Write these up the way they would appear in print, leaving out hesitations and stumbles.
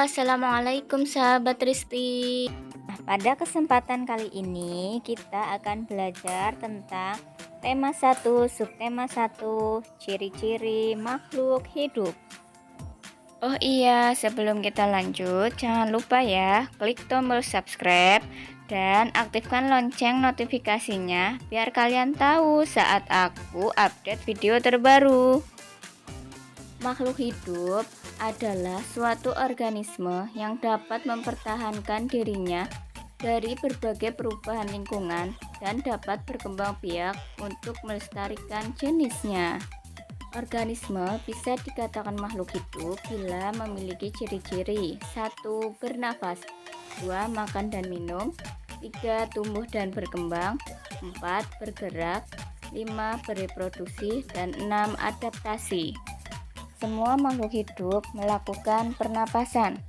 Assalamualaikum sahabat Risti. Pada kesempatan kali ini kita akan belajar tentang tema 1, subtema 1, ciri-ciri makhluk hidup. Oh iya, sebelum kita lanjut, jangan lupa ya, klik tombol subscribe dan aktifkan lonceng notifikasinya biar kalian tahu saat aku update video terbaru. Makhluk hidup adalah suatu organisme yang dapat mempertahankan dirinya dari berbagai perubahan lingkungan dan dapat berkembang biak untuk melestarikan jenisnya. Organisme bisa dikatakan makhluk hidup bila memiliki ciri-ciri: 1. Bernafas, 2. Makan dan minum, 3. Tumbuh dan berkembang, 4. Bergerak, 5. Bereproduksi, dan 6. Adaptasi. Semua makhluk hidup melakukan pernapasan.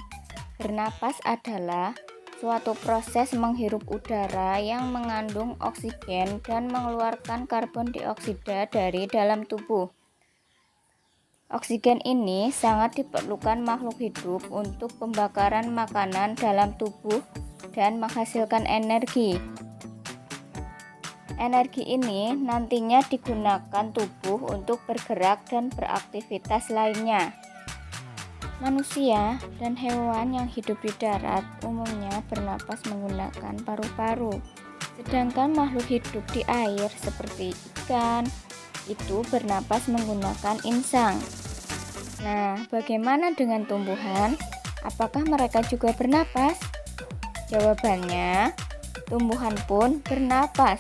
Bernapas adalah suatu proses menghirup udara yang mengandung oksigen dan mengeluarkan karbon dioksida dari dalam tubuh. Oksigen ini sangat diperlukan makhluk hidup untuk pembakaran makanan dalam tubuh dan menghasilkan energi. Energi ini nantinya digunakan tubuh untuk bergerak dan beraktivitas lainnya. Manusia dan hewan yang hidup di darat umumnya bernapas menggunakan paru-paru, sedangkan makhluk hidup di air seperti ikan itu bernapas menggunakan insang. Nah, bagaimana dengan tumbuhan? Apakah mereka juga bernapas? Jawabannya, tumbuhan pun bernapas.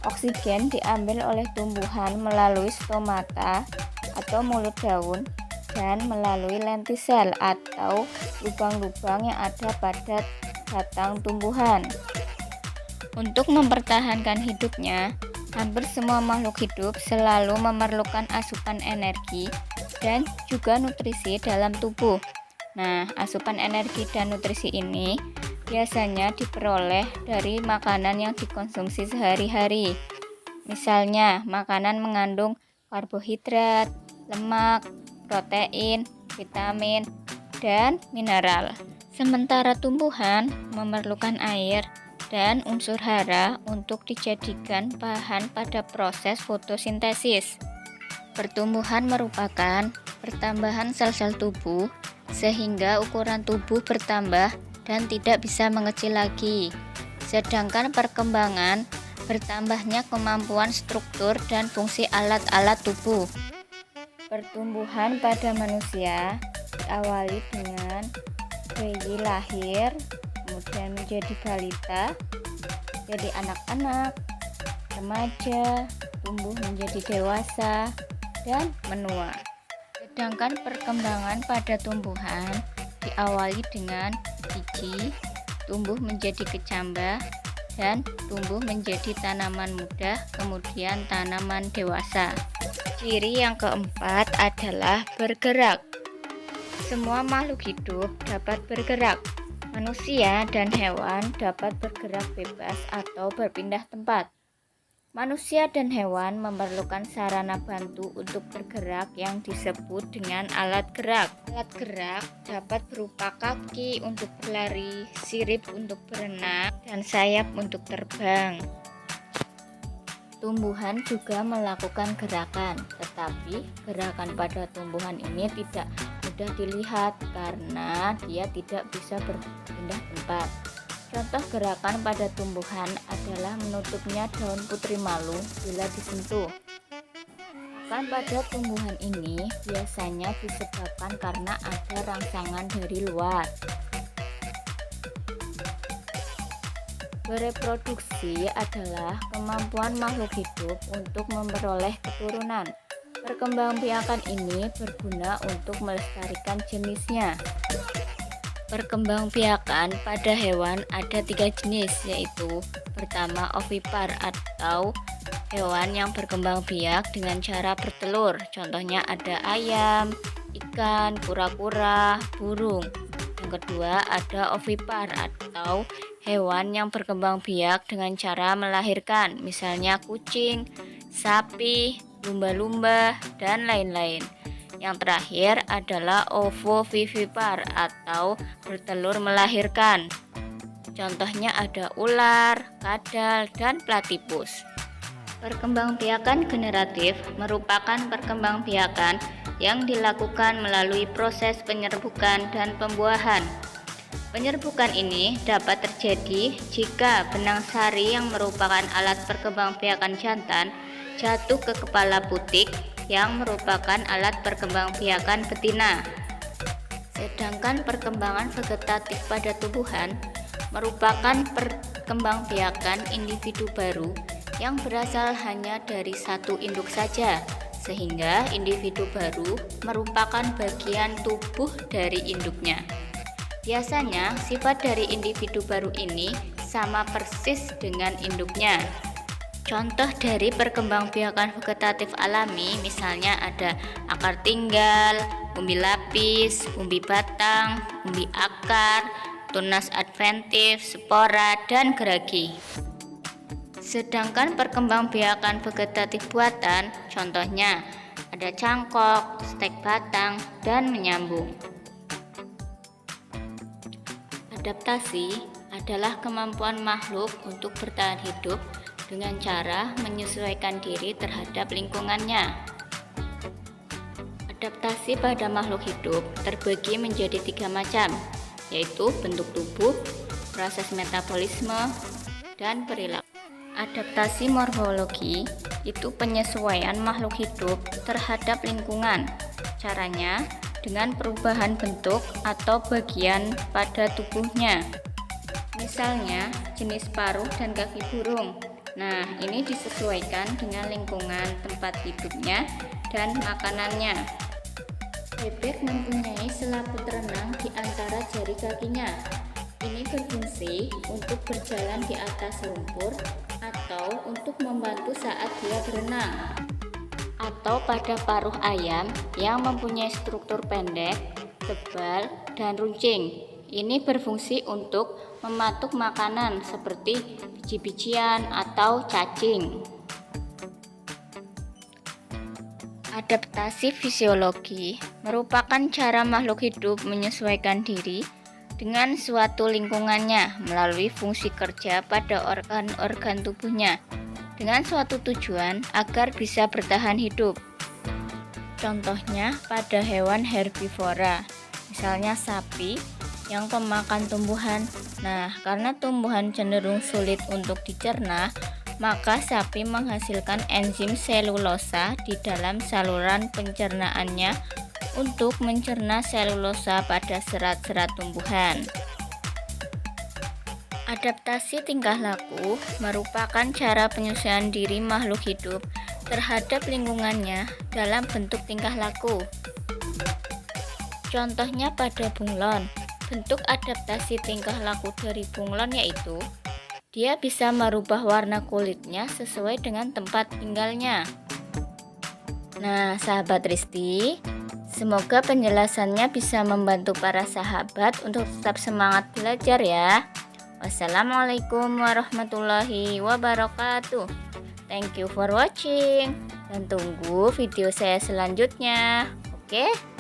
Oksigen diambil oleh tumbuhan melalui stomata atau mulut daun dan melalui lentisel atau lubang-lubang yang ada pada batang tumbuhan. Untuk mempertahankan hidupnya, hampir semua makhluk hidup selalu memerlukan asupan energi dan juga nutrisi dalam tubuh. Nah, asupan energi dan nutrisi ini biasanya diperoleh dari makanan yang dikonsumsi sehari-hari. Misalnya, makanan mengandung karbohidrat, lemak, protein, vitamin, dan mineral. Sementara tumbuhan memerlukan air dan unsur hara untuk dijadikan bahan pada proses fotosintesis. Pertumbuhan merupakan pertambahan sel-sel tubuh sehingga ukuran tubuh bertambah dan tidak bisa mengecil lagi. Sedangkan perkembangan bertambahnya kemampuan struktur dan fungsi alat-alat tubuh. Pertumbuhan pada manusia diawali dengan bayi lahir, kemudian menjadi balita, jadi anak-anak, remaja, tumbuh menjadi dewasa, dan menua. Sedangkan perkembangan pada tumbuhan diawali dengan biji, tumbuh menjadi kecambah, dan tumbuh menjadi tanaman muda, kemudian tanaman dewasa. Ciri yang keempat adalah bergerak. Semua makhluk hidup dapat bergerak. Manusia dan hewan dapat bergerak bebas atau berpindah tempat. Manusia dan hewan memerlukan sarana bantu untuk bergerak yang disebut dengan alat gerak. Alat gerak dapat berupa kaki untuk berlari, sirip untuk berenang, dan sayap untuk terbang. Tumbuhan juga melakukan gerakan, tetapi gerakan pada tumbuhan ini tidak mudah dilihat karena dia tidak bisa berpindah tempat. Contoh gerakan pada tumbuhan adalah menutupnya daun putri malu bila disentuh. Kan pada tumbuhan ini biasanya disebabkan karena ada rangsangan dari luar. Bereproduksi adalah kemampuan makhluk hidup untuk memperoleh keturunan. Perkembangbiakan ini berguna untuk melestarikan jenisnya. Perkembangbiakan pada hewan ada 3 jenis, yaitu pertama ovipar atau hewan yang berkembang biak dengan cara bertelur. Contohnya ada ayam, ikan, kura-kura, burung. Yang kedua ada ovipar atau hewan yang berkembang biak dengan cara melahirkan, misalnya kucing, sapi, lumba-lumba, dan lain-lain. Yang terakhir adalah ovovivipar atau bertelur melahirkan. Contohnya ada ular, kadal, dan platypus. Perkembangbiakan generatif merupakan perkembangbiakan yang dilakukan melalui proses penyerbukan dan pembuahan. Penyerbukan ini dapat terjadi jika benang sari yang merupakan alat perkembangbiakan jantan jatuh ke kepala putik yang merupakan alat perkembangbiakan betina. Sedangkan perkembangan vegetatif pada tumbuhan merupakan perkembangbiakan individu baru yang berasal hanya dari satu induk saja, sehingga individu baru merupakan bagian tubuh dari induknya. Biasanya, sifat dari individu baru ini sama persis dengan induknya. Contoh dari perkembangbiakan vegetatif alami misalnya ada akar tinggal, umbi lapis, umbi batang, umbi akar, tunas adventif, spora, dan geragi. Sedangkan perkembangbiakan vegetatif buatan, contohnya ada cangkok, stek batang, dan menyambung. Adaptasi adalah kemampuan makhluk untuk bertahan hidup dengan cara menyesuaikan diri terhadap lingkungannya. Adaptasi pada makhluk hidup terbagi menjadi 3 macam, yaitu bentuk tubuh, proses metabolisme, dan perilaku. Adaptasi morfologi itu penyesuaian makhluk hidup terhadap lingkungan. Caranya dengan perubahan bentuk atau bagian pada tubuhnya. Misalnya jenis paruh dan kaki burung. Nah, ini disesuaikan dengan lingkungan tempat hidupnya dan makanannya. Bebek mempunyai selaput renang di antara jari kakinya. Ini berfungsi untuk berjalan di atas lumpur atau untuk membantu saat dia berenang. Atau pada paruh ayam yang mempunyai struktur pendek, tebal, dan runcing. Ini berfungsi untuk mematuk makanan seperti biji-bijian atau cacing. Adaptasi fisiologi merupakan cara makhluk hidup menyesuaikan diri dengan suatu lingkungannya melalui fungsi kerja pada organ-organ tubuhnya dengan suatu tujuan agar bisa bertahan hidup. Contohnya pada hewan herbivora, misalnya sapi yang pemakan tumbuhan. Nah, karena tumbuhan cenderung sulit untuk dicerna, maka sapi menghasilkan enzim selulosa di dalam saluran pencernaannya untuk mencerna selulosa pada serat-serat tumbuhan. Adaptasi tingkah laku merupakan cara penyesuaian diri makhluk hidup terhadap lingkungannya dalam bentuk tingkah laku. Contohnya pada bunglon, bentuk adaptasi tingkah laku dari bunglon yaitu dia bisa merubah warna kulitnya sesuai dengan tempat tinggalnya. Nah, sahabat Risti, semoga penjelasannya bisa membantu para sahabat untuk tetap semangat belajar ya. Wassalamualaikum warahmatullahi wabarakatuh. Thank you for watching dan tunggu video saya selanjutnya. Oke?